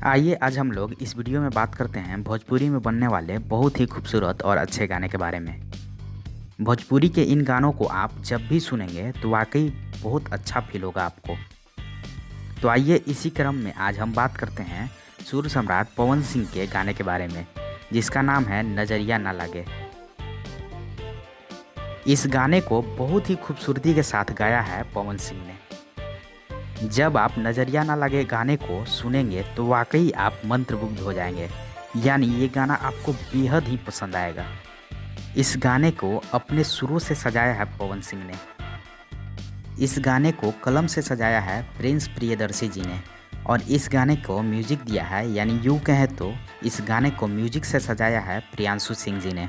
आइए आज हम लोग इस वीडियो में बात करते हैं भोजपुरी में बनने वाले बहुत ही खूबसूरत और अच्छे गाने के बारे में। भोजपुरी के इन गानों को आप जब भी सुनेंगे तो वाकई बहुत अच्छा फील होगा आपको। तो आइए इसी क्रम में आज हम बात करते हैं सुर सम्राट पवन सिंह के गाने के बारे में, जिसका नाम है नजरिया ना लगे। इस गाने को बहुत ही खूबसूरती के साथ गाया है पवन सिंह ने। जब आप नज़रिया ना लगे गाने को सुनेंगे तो वाकई आप मंत्रमुग्ध हो जाएंगे, यानी ये गाना आपको बेहद ही पसंद आएगा। इस गाने को अपने सुरों से सजाया है पवन सिंह ने। इस गाने को कलम से सजाया है प्रिंस प्रियदर्शी जी ने, और इस गाने को म्यूजिक दिया है, यानी यूँ कहें तो इस गाने को म्यूजिक से सजाया है प्रियांशु सिंह जी ने।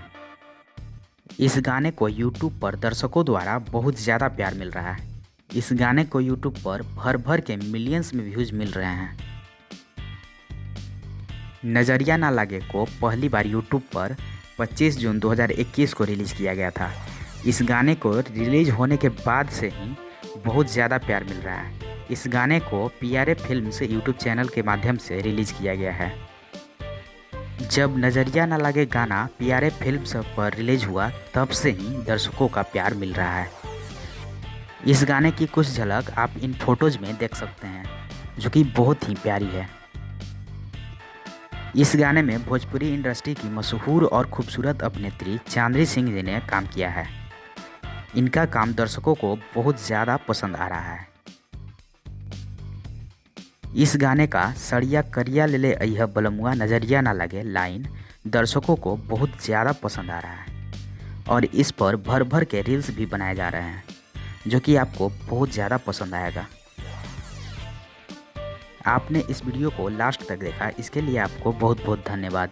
इस गाने को यूट्यूब पर दर्शकों द्वारा बहुत ज़्यादा प्यार मिल रहा है। इस गाने को यूट्यूब पर भर भर के मिलियंस में व्यूज़ मिल रहे हैं। नज़रिया ना लगे को पहली बार यूट्यूब पर 25 जून 2021 को रिलीज़ किया गया था। इस गाने को रिलीज होने के बाद से ही बहुत ज़्यादा प्यार मिल रहा है। इस गाने को PRA फिल्म्स यूट्यूब चैनल के माध्यम से रिलीज़ किया गया है। जब नज़रिया ना लगे गाना PRA फिल्म्स पर रिलीज हुआ तब से ही दर्शकों का प्यार मिल रहा है। इस गाने की कुछ झलक आप इन फोटोज़ में देख सकते हैं, जो कि बहुत ही प्यारी है। इस गाने में भोजपुरी इंडस्ट्री की मशहूर और खूबसूरत अभिनेत्री चांदनी सिंह जी ने काम किया है। इनका काम दर्शकों को बहुत ज़्यादा पसंद आ रहा है। इस गाने का सड़िया करिया ले ले अइह बलमुआ नजरिया ना लगे लाइन दर्शकों को बहुत ज़्यादा पसंद आ रहा है, और इस पर भर भर के रील्स भी बनाए जा रहे हैं, जो कि आपको बहुत ज़्यादा पसंद आएगा। आपने इस वीडियो को लास्ट तक देखा, इसके लिए आपको बहुत बहुत धन्यवाद।